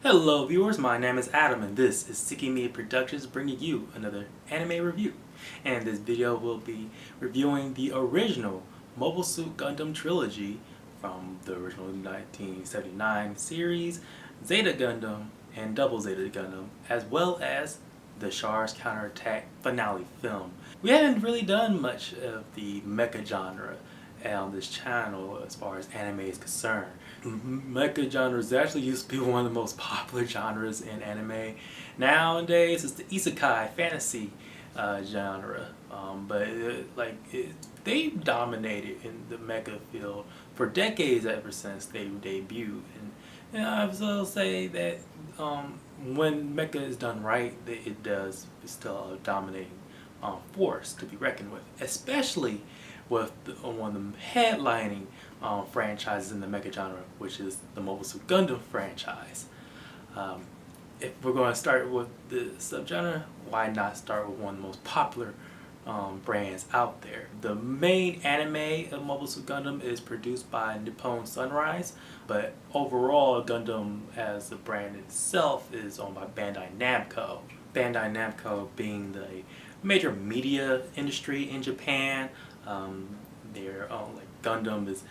Hello viewers, my name is Adam and this is Seeking Me Productions bringing you another anime review. And this video will be reviewing the original Mobile Suit Gundam Trilogy from the original 1979 series, Zeta Gundam and Double Zeta Gundam, as well as the Char's Counterattack finale film. We haven't really done much of the mecha genre on this channel as far as anime is concerned. Mecha genres actually used to be one of the most popular genres in anime. Nowadays it's the isekai fantasy genre, they dominated in the mecha field for decades ever since they debuted. And I will say that when mecha is done right, it's still a dominating force to be reckoned with, especially with one of the headlining franchises in the mecha genre, which is the Mobile Suit Gundam franchise. If we're going to start with the subgenre, why not start with one of the most popular brands out there? The main anime of Mobile Suit Gundam is produced by Nippon Sunrise, but overall Gundam as a brand itself is owned by Bandai Namco. Bandai Namco being the major media industry in Japan. Gundam is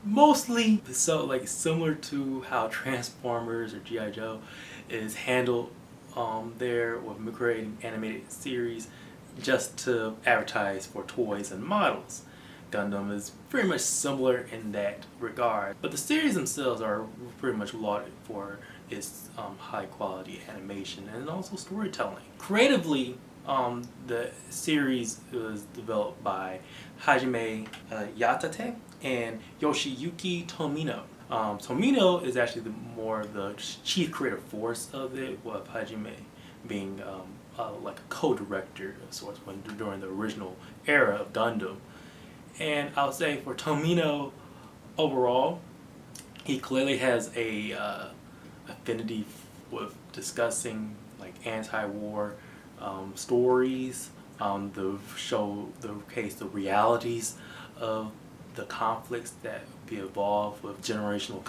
mostly similar to how Transformers or G.I. Joe is handled there with creating animated series just to advertise for toys and models. Gundam is pretty much similar in that regard, but the series themselves are pretty much lauded for its high quality animation and also storytelling. Creatively, the series was developed by Hajime Yatate and Yoshiyuki Tomino. Tomino is actually the chief creative force of it, with Hajime being like a co-director of sorts during the original era of Gundam. And I would say for Tomino overall, he clearly has a affinity with discussing like anti-war stories, the realities of the conflicts that be involved with generational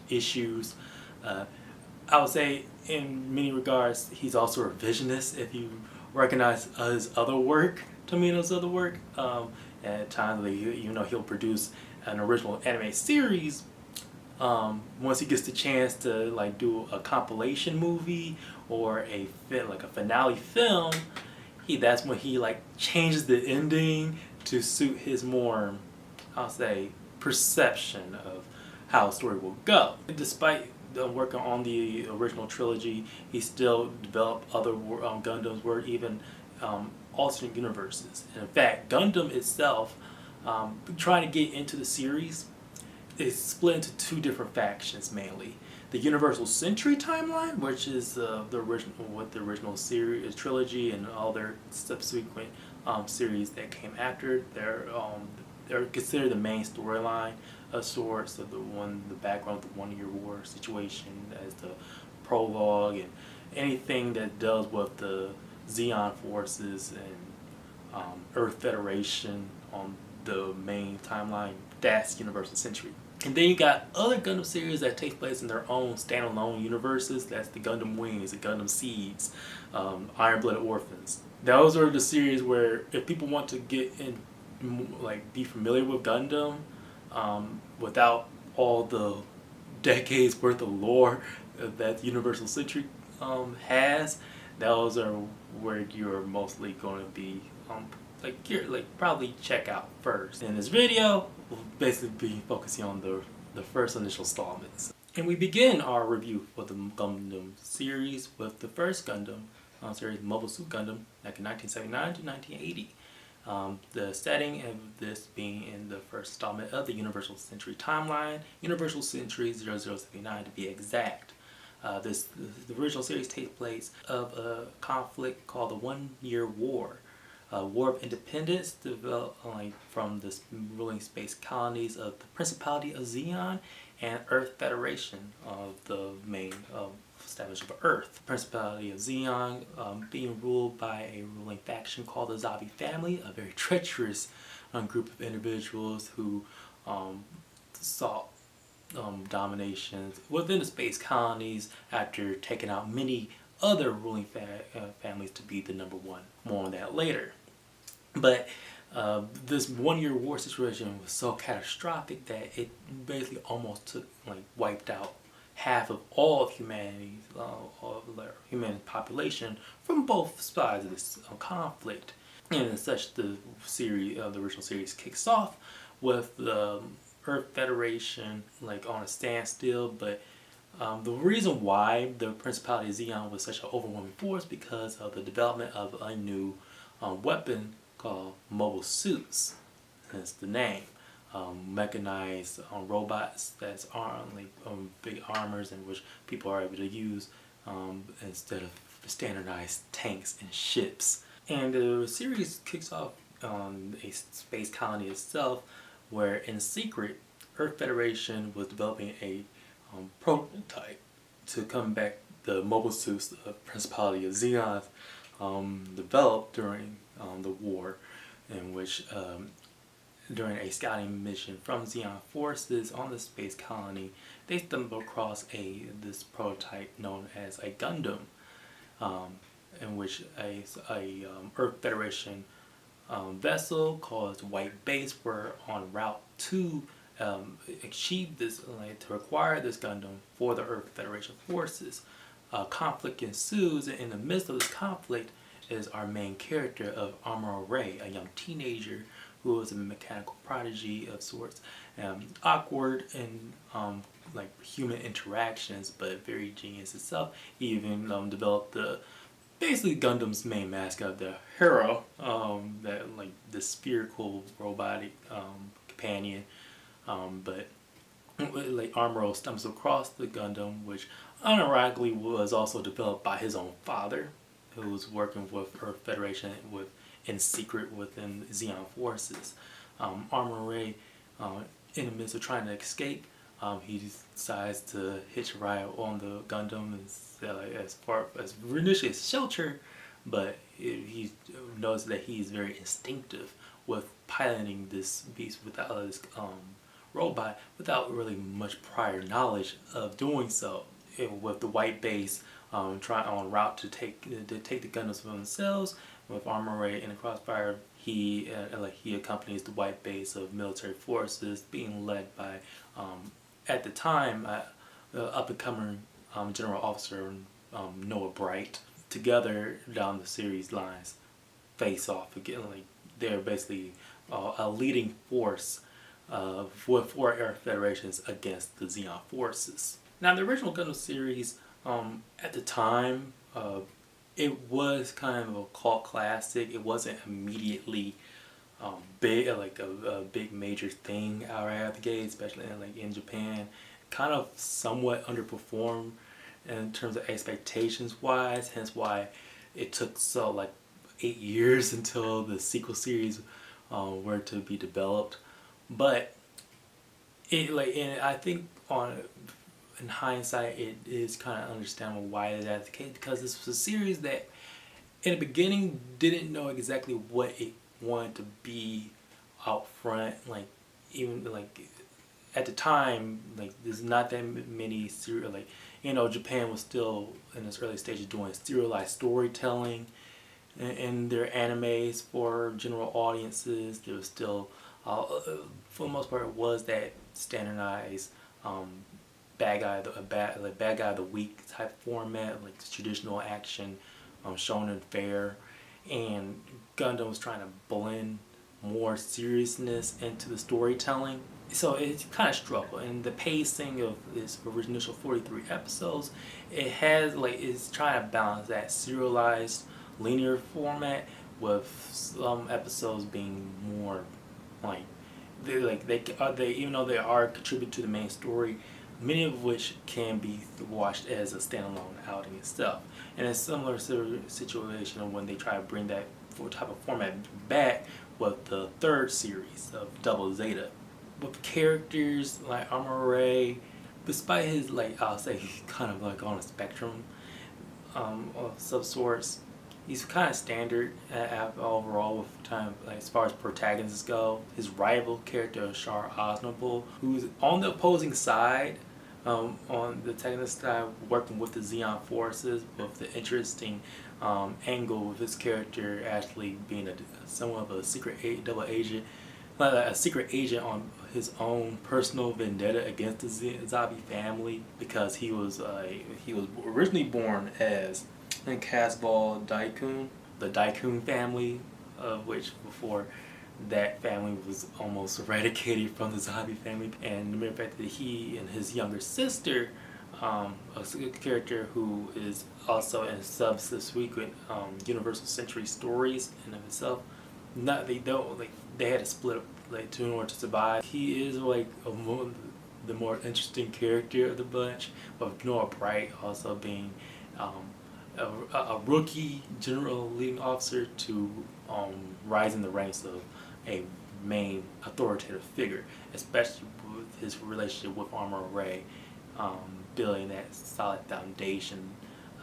issues. I would say in many regards he's also a revisionist. If you recognize his other work, Tomino's other work, at times he'll produce an original anime series. Once he gets the chance to do a compilation movie or a finale film, that's when he changes the ending to suit his more, I'll say, perception of how a story will go. Despite working on the original trilogy, he still developed other Gundams where even alternate universes. And in fact, Gundam itself, trying to get into the series, is split into two different factions mainly. The Universal Century timeline, which is the original series trilogy and all their subsequent series that came after. They're considered the main storyline of sorts of the background of the 1 Year War situation as the prologue, and anything that deals with the Zeon forces and Earth Federation on the main timeline. That's Universal Century. And then you got other Gundam series that take place in their own standalone universes. That's the Gundam Wings, the Gundam Seeds, Iron-Blooded Orphans. Those are the series where if people want to get in, be familiar with Gundam without all the decades worth of lore that Universal Century has, those are where you're mostly going to be probably check out first. In this video, we'll basically be focusing on the first initial installments. And we begin our review for the Gundam series with the first Gundam series, Mobile Suit Gundam, back in 1979 to 1980. The setting of this being in the first installment of the Universal Century timeline, Universal Century 0079 to be exact. The original series takes place of a conflict called the 1 Year War. War of Independence developed from the ruling space colonies of the Principality of Zeon and Earth Federation of the main establishment of Earth. The Principality of Zeon being ruled by a ruling faction called the Zabi family, a very treacherous group of individuals who sought dominations within the space colonies after taking out many other ruling families to be the number one. More on that later. But this 1 year war situation was so catastrophic that it basically almost took, wiped out half of all of humanity, of the human population from both sides of this conflict. And as such, the series, the original series, kicks off with the Earth Federation on a standstill. But the reason why the Principality of Zeon was such an overwhelming force because of the development of a new weapon called mobile suits. Hence the name. Mechanized robots that's armed, big armors in which people are able to use instead of standardized tanks and ships. And the series kicks off on a space colony itself, where in secret, Earth Federation was developing a prototype to combat the mobile suits the Principality of Zeon developed during the war, in which during a scouting mission from Zeon forces on the space colony, they stumbled across this prototype known as a Gundam, in which a Earth Federation vessel called White Base were en route to achieve this, to acquire this Gundam for the Earth Federation forces. Conflict ensues, and in the midst of this conflict is our main character of Amuro Ray, a young teenager who is a mechanical prodigy of sorts, awkward in human interactions, but very genius itself. He even developed basically Gundam's main mascot, the hero, that the spherical robotic companion. But Amuro stumbles across the Gundam, which unironically was also developed by his own father, who was working with Earth Federation in secret within Zeon forces. Amuro Ray, in the midst of trying to escape, he decides to hitch a ride on the Gundam as far as initially as shelter, but he knows that he's very instinctive with piloting this beast without this robot without really much prior knowledge of doing so. With the White Base trying en route to take the Gundams for themselves, with Amuro Ray in the crossfire, he accompanies the White Base of military forces being led by at the time up and coming General Officer Noah Bright. Together down the series lines face off again. They're basically a leading force for Earth Federations against the Zeon forces. Now, the original Gundam series, at the time, it was kind of a cult classic. It wasn't immediately big, a big major thing out right out the gate, especially in Japan. Kind of somewhat underperformed in terms of expectations wise. Hence why it took 8 years until the sequel series were to be developed. But and I think in hindsight, it is kind of understandable why that's the case, because this was a series that in the beginning didn't know exactly what it wanted to be out front. Even at the time, there's not that many serial, Japan was still in its early stages doing serialized storytelling in their animes for general audiences. There was still, for the most part, it was that standardized bad guy of the week type format, like the traditional action, shown and fair, and Gundam was trying to blend more seriousness into the storytelling. So it kind of struggled, and the pacing of its initial 43 episodes, it has it's trying to balance that serialized linear format with some episodes being more they even though they are contribute to the main story, many of which can be watched as a standalone outing itself. And a similar situation when they try to bring that type of format back with the third series of Double Zeta. With characters like Amuro Ray, despite his I'll say kind of on a spectrum of some sorts, He's kind of standard overall with time, like, as far as protagonists go. His rival character is Char, who's on the opposing side, on the antagonist side, working with the Zeon forces, with the interesting angle with his character actually being somewhat of a double agent, like a secret agent on his own personal vendetta against the Zabi family, because he was originally born as Casval Daikun, the Daikun family, of which before that family was almost eradicated from the Zabi family, and the mere fact that he and his younger sister, a character who is also in subsequent Universal Century stories in of itself, they had to split up in order to survive. He is like the more interesting character of the bunch, with Noah Bright also being a rookie general leading officer to rise in the ranks of a main authoritative figure, especially with his relationship with Armor Ray, building that solid foundation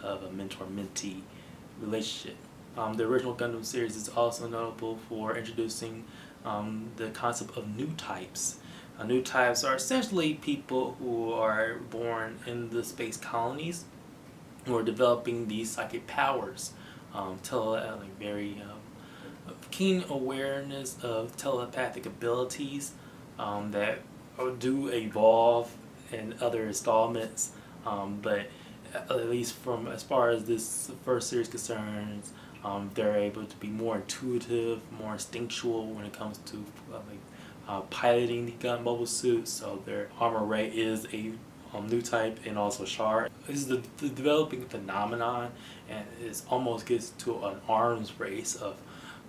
of a mentor-mentee relationship. The original Gundam series is also notable for introducing the concept of new types. New types are essentially people who are born in the space colonies, who are developing these psychic powers, very keen awareness of telepathic abilities that do evolve in other installments, but at least from as far as this first series concerns, they're able to be more intuitive, more instinctual when it comes to piloting the gun mobile suits. So their Armor Ray is a new type, and also Char. This is the developing phenomenon, and it almost gets to an arms race of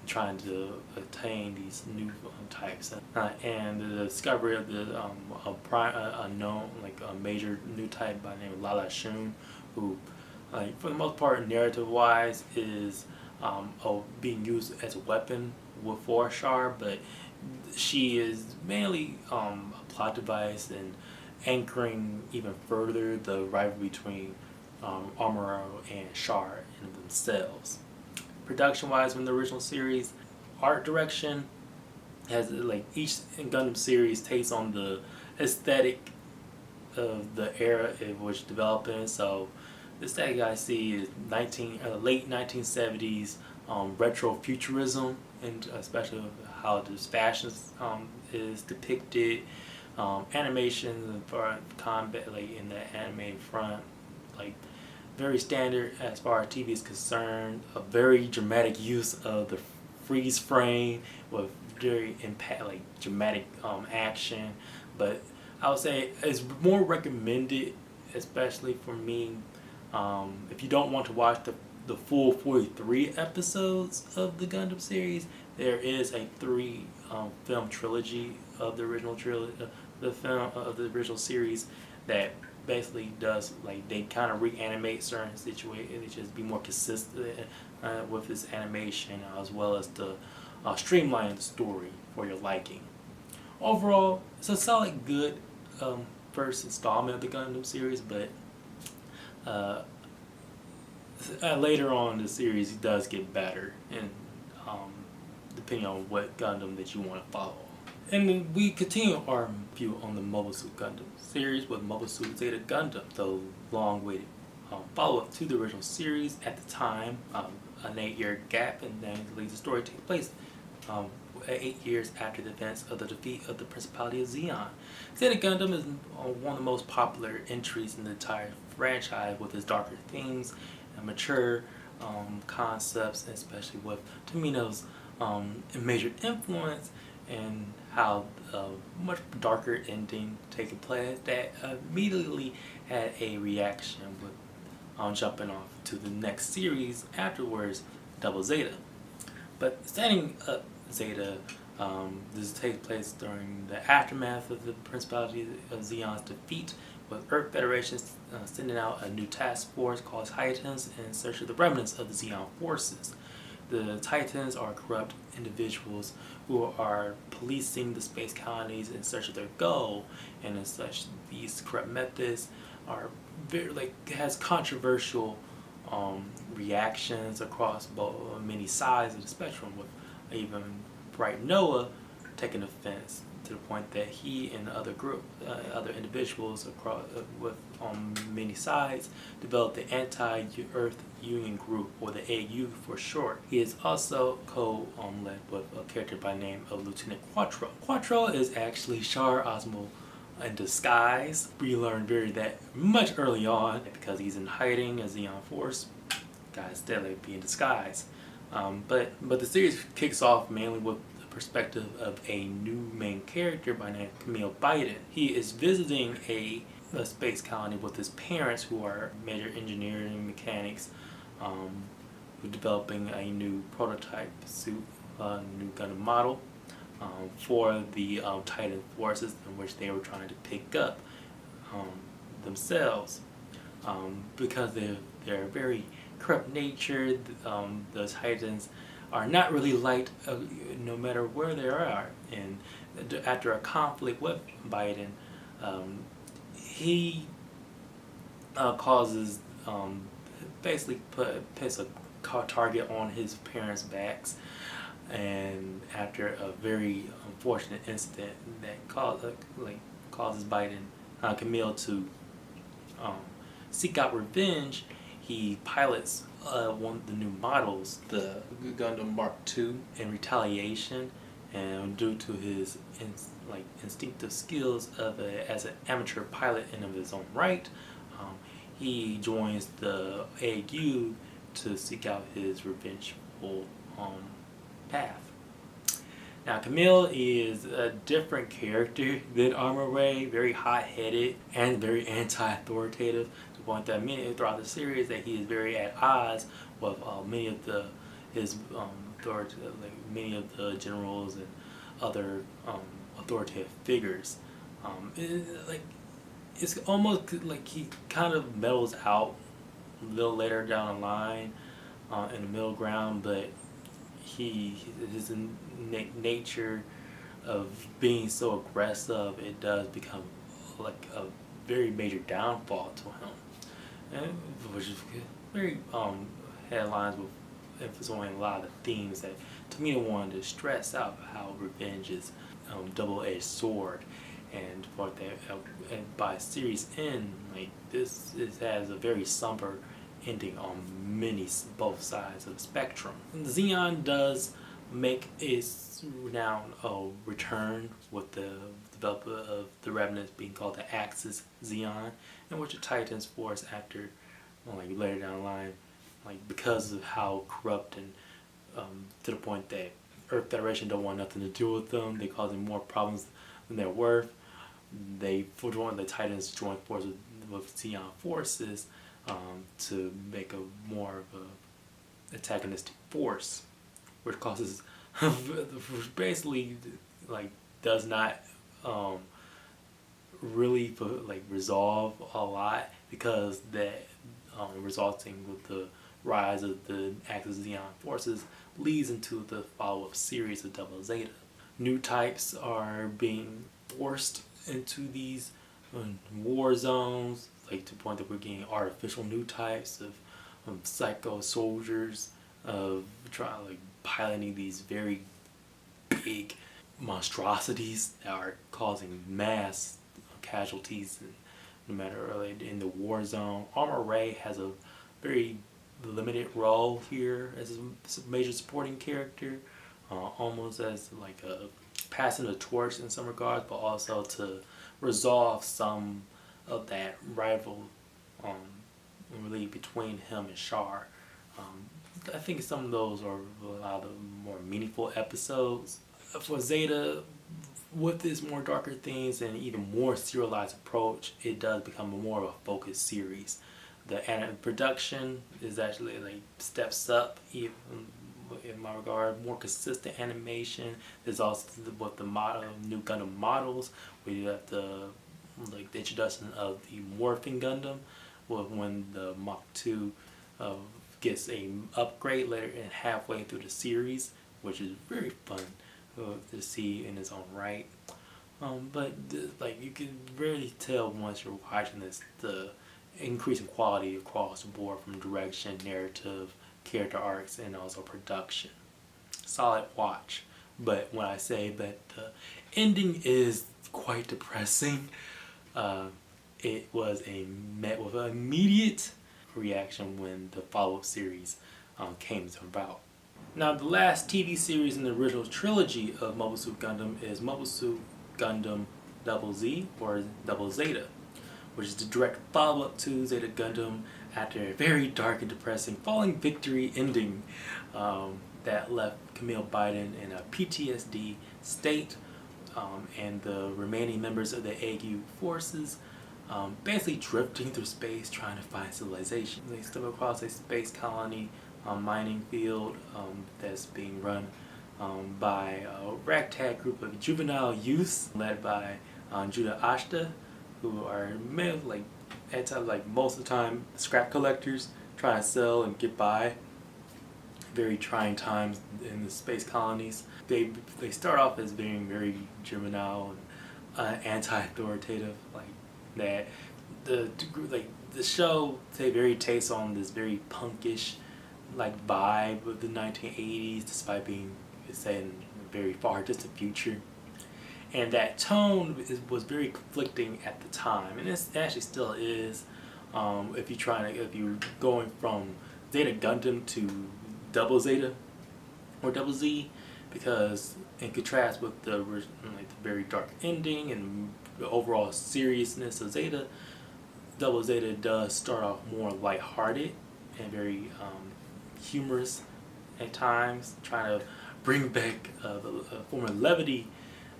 trying to attain these new types. And the discovery of the unknown, a major new type by the name of Lala Shun, who, for the most part, narrative-wise, is being used as a weapon for Char, but she is mainly a plot device and anchoring even further the rivalry between Amuro and Char in themselves. Production-wise, from the original series, art direction has each Gundam series takes on the aesthetic of the era in which developing. So the aesthetic I see is late 1970s retro futurism, and especially how the fashion is depicted. Animation for combat, in the animated front, very standard as far as TV is concerned. A very dramatic use of the freeze frame with very dramatic action. But I would say it's more recommended, especially for me, if you don't want to watch the full 43 episodes of the Gundam series. There is a 3 film trilogy of the original the original series that basically does, they kind of reanimate certain situations, just be more consistent with this animation, as well as to streamline the story for your liking. Overall, it's a solid, good first installment of the Gundam series, but later on in the series it does get better, and depending on what Gundam that you want to follow. And then we continue our view on the Mobile Suit Gundam series with Mobile Suit Zeta Gundam, the long-awaited follow-up to the original series. At the time, an 8-year gap, and then the story takes place 8 years after the events of the defeat of the Principality of Zeon. Zeta Gundam is one of the most popular entries in the entire franchise, with its darker themes and mature concepts, especially with Tomino's major influence, and how much darker ending taking place that immediately had a reaction with jumping off to the next series afterwards, Double Zeta. But setting up Zeta, this takes place during the aftermath of the Principality of Zeon's defeat, with Earth Federation sending out a new task force called Titans in search of the remnants of the Zeon forces. The Titans are corrupt individuals who are policing the space colonies in search of their goal, and as such, these corrupt methods are very has controversial reactions across both many sides of the spectrum, with even Bright Noah taking offense to the point that he and other individuals across with on many sides developed the Anti-Earth Union Group, or the AU for short. He is also co-led with a character by the name of Lieutenant Quattro. Quattro is actually Char Osmo in disguise. We learned that much early on, because he's in hiding as Xeon Force. Guys definitely be in disguise. But the series kicks off mainly with the perspective of a new main character by the name of Camille Biden. He is visiting a space colony with his parents, who are major engineering mechanics, developing a new prototype suit, new Gundam model, for the Titan forces, in which they were trying to pick up themselves, because they're very corrupt natured. The Titans are not really liked, no matter where they are. And after a conflict with Biden, he causes basically puts a target on his parents' backs. And after a very unfortunate incident that causes Camille to seek out revenge, he pilots one of the new models, the Gundam Mark II, in retaliation, and due to his instinctive skills as an amateur pilot in of his own right, he joins the AU to seek out his revengeful path. Now, Camille is a different character than Armor Ray, very hot-headed and very anti-authoritative, to the point that throughout the series that he is very at odds with many of the generals and other authoritative figures. It's almost like he kind of mellows out a little later down the line, in the middle ground, but his nature of being so aggressive, it does become like a very major downfall to him, and which is very headlines with emphasis on a lot of the themes that Tomino wanted to stress out, how revenge is double-edged sword, and for that, and by series end, this has a very somber ending on both sides of the spectrum. And Xeon does make its renowned return, with the developer of the Revenants being called the Axis Xeon, in which the Titans force, after later down the line, because of how corrupt and to the point that Earth Federation don't want nothing to do with them, they causing more problems than they're worth. The Titans join forces with Xeon forces to make a more of a antagonistic force, which causes which basically does not really resolve a lot, because that resulting with the rise of the Axis Xeon forces leads into the follow-up series of Double Zeta. New types are being forced into these war zones, to the point that we're getting artificial new types of psycho soldiers, of piloting these very big monstrosities that are causing mass casualties, no matter in the war zone. Armor Ray has a very limited role here as a major supporting character, almost as a passing the torch in some regards, but also to resolve some of that rival really between him and Char. I think some of those are a lot of more meaningful episodes. For Zeta, with its more darker themes and even more serialized approach, it does become more of a focused series. The production is actually steps up, even in my regard, more consistent animation. There's also with the new Gundam models, where you have the introduction of the morphing Gundam, when the Mach 2 gets a upgrade later and halfway through the series, which is very fun to see in its own right. But you can really tell once you're watching this, the increasing quality across the board from direction, narrative, character arcs, and also production. Solid watch. But when I say that the ending is quite depressing, it was met with an immediate reaction when the follow-up series came about. Now, the last TV series in the original trilogy of Mobile Suit Gundam is Mobile Suit Gundam Double Z, or Double Zeta, which is the direct follow-up to Zeta Gundam after a very dark and depressing Falling Victory ending that left Camille Biden in a PTSD state, and the remaining members of the AU forces basically drifting through space trying to find civilization. They stumble across a space colony mining field that's being run by a ragtag group of juvenile youths led by Judah Ashta, who are like at times, like most of the time, scrap collectors trying to sell and get by. Very trying times in the space colonies. They start off as being very juvenile and anti-authoritative, like that. The show very takes on this very punkish like vibe of the 1980s, despite being set in a very far distant future. And that tone was very conflicting at the time, and it actually still is. If you're going from Zeta Gundam to Double Zeta or Double Z, because in contrast with the very dark ending and the overall seriousness of Zeta, Double Zeta does start off more lighthearted and very humorous at times, trying to bring back a form of levity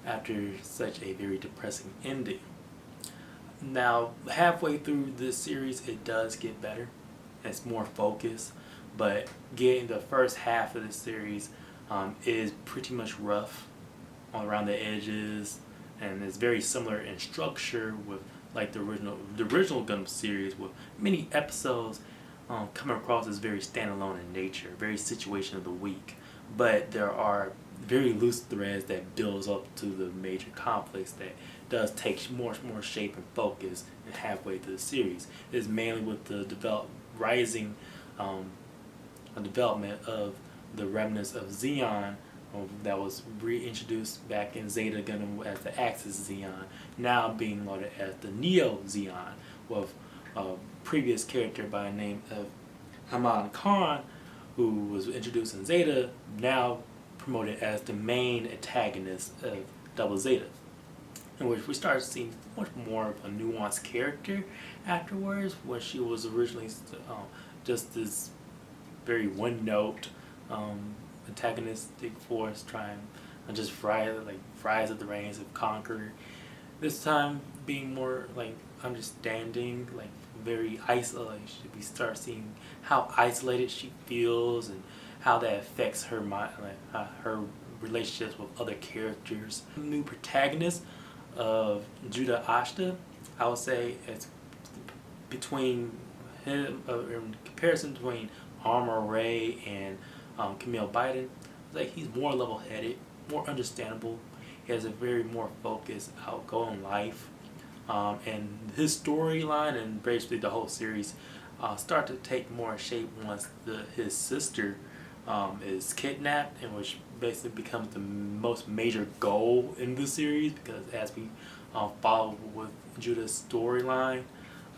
after such a very depressing ending. Now, halfway through this series, it does get better. It's more focused, but getting the first half of the series is pretty much rough all around the edges, and it's very similar in structure with like the original Gundam series, with many episodes coming across as very standalone in nature, very situation of the week. But there are very loose threads that builds up to the major conflicts that does take more shape and focus and halfway through the series. It's mainly with the rising development of the remnants of Zeon that was reintroduced back in Zeta Gundam as the Axis Zeon, now being loaded as the Neo Zeon, with a previous character by the name of Haman Khan, who was introduced in Zeta, now promoted as the main antagonist of Double Zeta, in which we started seeing much more of a nuanced character afterwards, when she was originally just this very one-note antagonistic force trying to just fries at the reins of Conqueror. This time being more like understanding, like very isolated. We start seeing how isolated she feels and how that affects her mind, like her relationships with other characters. New protagonist of Judah Ashta, I would say it's between him, in comparison between Armor Ray and Camille Biden. Like, he's more level-headed, more understandable. He has a very more focused, outgoing life. And his storyline and basically the whole series start to take more shape once his sister is kidnapped, and which basically becomes the most major goal in the series, because as we follow with Judah's storyline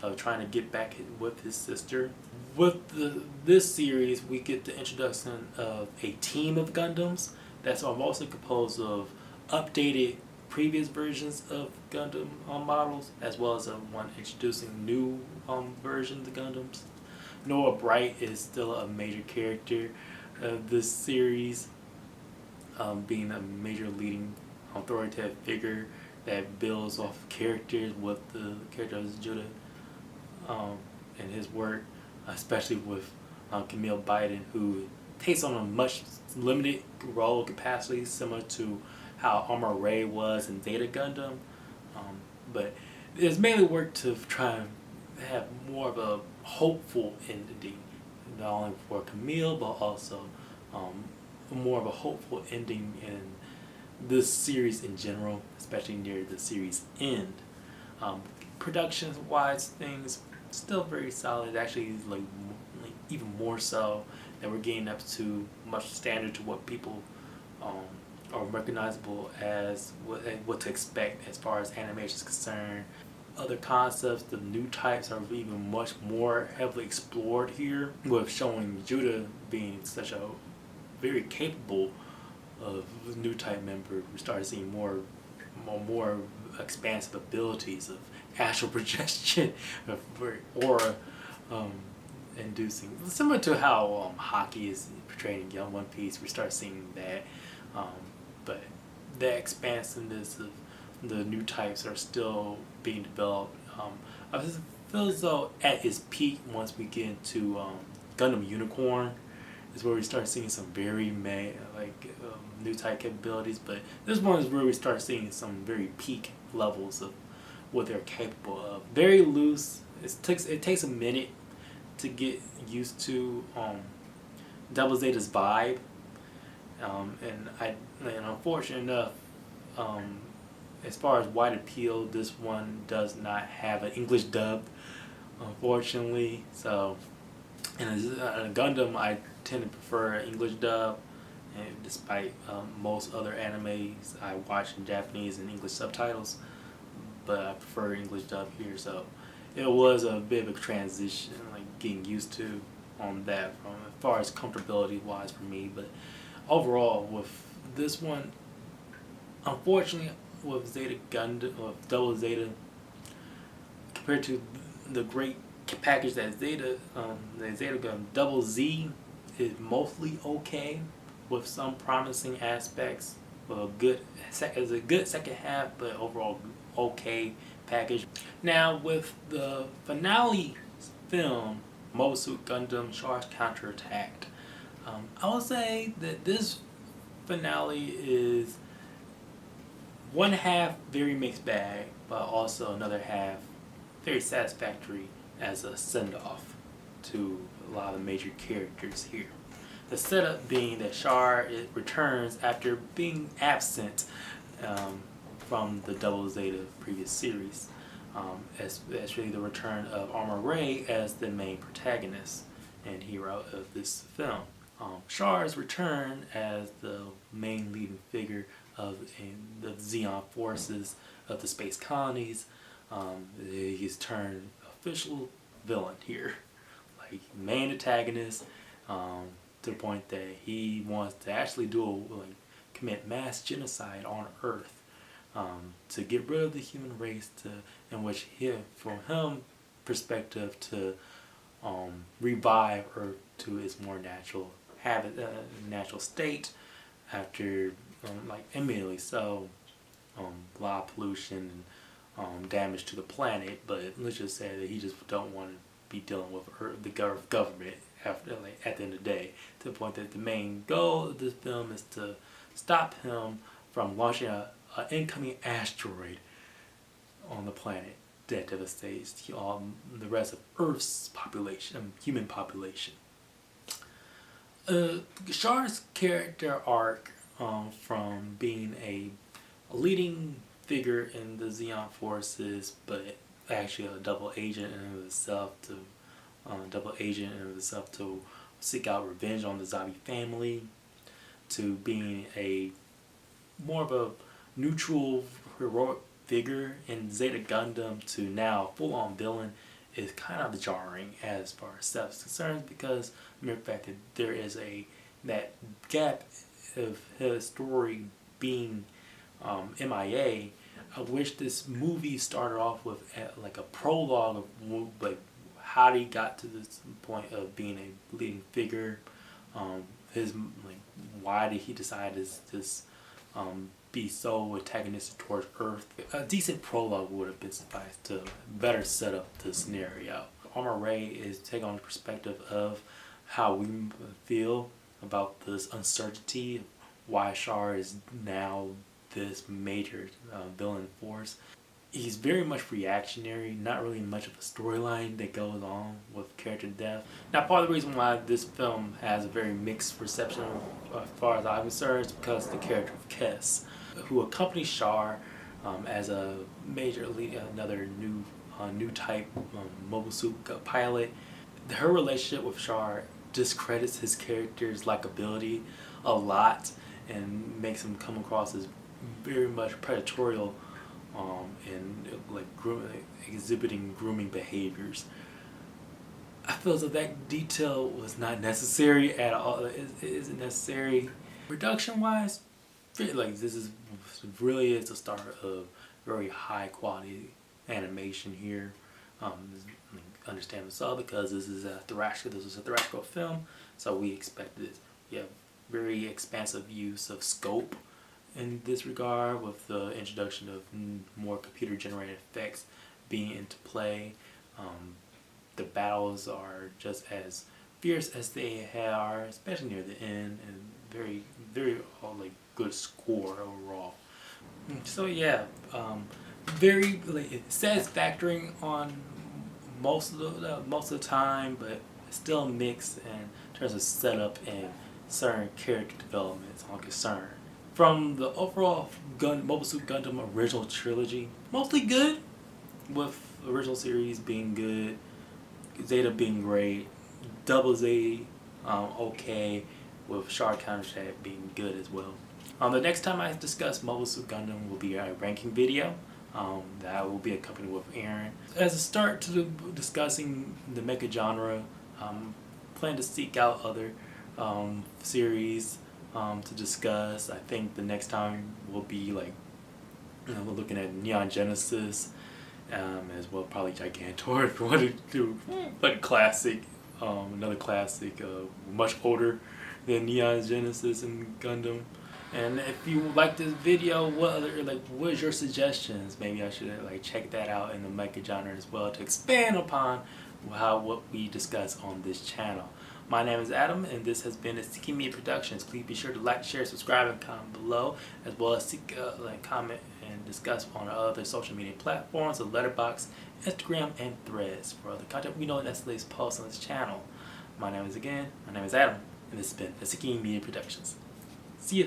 of trying to get back with his sister. With this series, we get the introduction of a team of Gundams that's mostly composed of updated previous versions of Gundam models, as well as one introducing new versions of Gundams. Noah Bright is still a major character of this series, being a major leading authoritative figure that builds off characters with the character of Judah and his work, especially with Camille Biden, who takes on a much limited role capacity, similar to how Armor Ray was in Zeta Gundam, but it's mainly work to try and have more of a hopeful ending, not only for Camille, but also more of a hopeful ending in this series in general, especially near the series end. Productions-wise, things still very solid. Actually, like even more so that we're getting up to much standard to what people are recognizable as what to expect as far as animation is concerned. Other concepts, the new types are even much more heavily explored here, with showing Judah being such a very capable of new type member. We started seeing more expansive abilities of astral projection, of aura inducing, similar to how Hockey is portrayed in Young One Piece. We start seeing that, but the expansiveness of the new types are still being developed. I feel as though at its peak, once we get into Gundam Unicorn, is where we start seeing some very new type capabilities. But this one is where we start seeing some very peak levels of what they're capable of. Very loose. It takes a minute to get used to Double Zeta's vibe, and unfortunate enough, as far as wide appeal, this one does not have an English dub, unfortunately. So, in a Gundam, I tend to prefer an English dub, and despite most other animes I watch in Japanese and English subtitles, but I prefer English dub here. So, it was a bit of a transition, like getting used to on that, from as far as comfortability wise for me. But overall, with this one, unfortunately, with Zeta Gundam, or Double Zeta, compared to the great package that Zeta Gundam Double Z is mostly okay, with some promising aspects, with a good second half, but overall okay package. Now with the finale film, Mobile Suit Gundam Char's Counterattack, I would say that this finale is one half very mixed bag, but also another half very satisfactory as a send-off to a lot of the major characters here. The setup being that Char returns after being absent from the Double Zeta previous series, especially the return of Armor Ray as the main protagonist and hero of this film. Char's return as the main leading figure of the Zeon forces of the space colonies. He's turned official villain here, like main antagonist, to the point that he wants to actually commit mass genocide on Earth, to get rid of the human race, in which from him perspective, to revive Earth to its more natural natural state after immediately. So a lot of pollution and damage to the planet, but let's just say that he just don't want to be dealing with the government at the end of the day, to the point that the main goal of this film is to stop him from launching an incoming asteroid on the planet that devastates the rest of Earth's population, human population. Char's character arc, from being a leading figure in the Zeon forces, but actually a double agent in and of itself to seek out revenge on the Zabi family, to being a more of a neutral heroic figure in Zeta Gundam, to now full-on villain, is kind of jarring as far as stuff is concerned, because the mere fact that there is that gap of his story being MIA. I wish this movie started off with a prologue of how he got to this point of being a leading figure. Why did he decide to be so antagonistic towards Earth? A decent prologue would have been sufficed to better set up the scenario. Armor Ray is taking on the perspective of how we feel about this uncertainty, why Char is now this major villain force. He's very much reactionary, not really much of a storyline that goes on with character depth. Now, part of the reason why this film has a very mixed reception as far as I'm concerned is because of the character of Kess, who accompanies Char as a major lead, another new new type mobile suit pilot. Her relationship with Char discredits his character's likability a lot and makes him come across as very much predatorial and like exhibiting grooming behaviors. I feel as though that detail was not necessary at all. It isn't necessary. Production wise, like this is really is the start of very high quality animation here. Understandable so because this is a theatrical film, so we expected very expansive use of scope in this regard, with the introduction of more computer generated effects being into play. The battles are just as fierce as they are, especially near the end, and very like good score overall. So yeah, very like satisfactory on most of the time, but still mixed in terms of setup and certain character developments on concern. From the overall Mobile Suit Gundam original trilogy, mostly good, with original series being good, Zeta being great, Double Z okay, with Char Counterattack being good as well. The next time I discuss Mobile Suit Gundam will be a ranking video that will be accompanied with Aaron. As a start to discussing the mecha genre, plan to seek out other series to discuss. I think the next time will be like, we're looking at Neon Genesis, as well probably Gigantor if you want to do like classic, another classic, much older than Neon Genesis and Gundam. And if you like this video, what is your suggestions? Maybe I should check that out in the mecha genre as well to expand upon what we discuss on this channel. My name is Adam, and this has been Seeking Media Productions. Please be sure to like, share, subscribe, and comment below, as well as comment and discuss on our other social media platforms, of Letterboxd, Instagram, and Threads for other content we know that's latest posts on this channel. My name is Adam, and this has been Seeking Media Productions.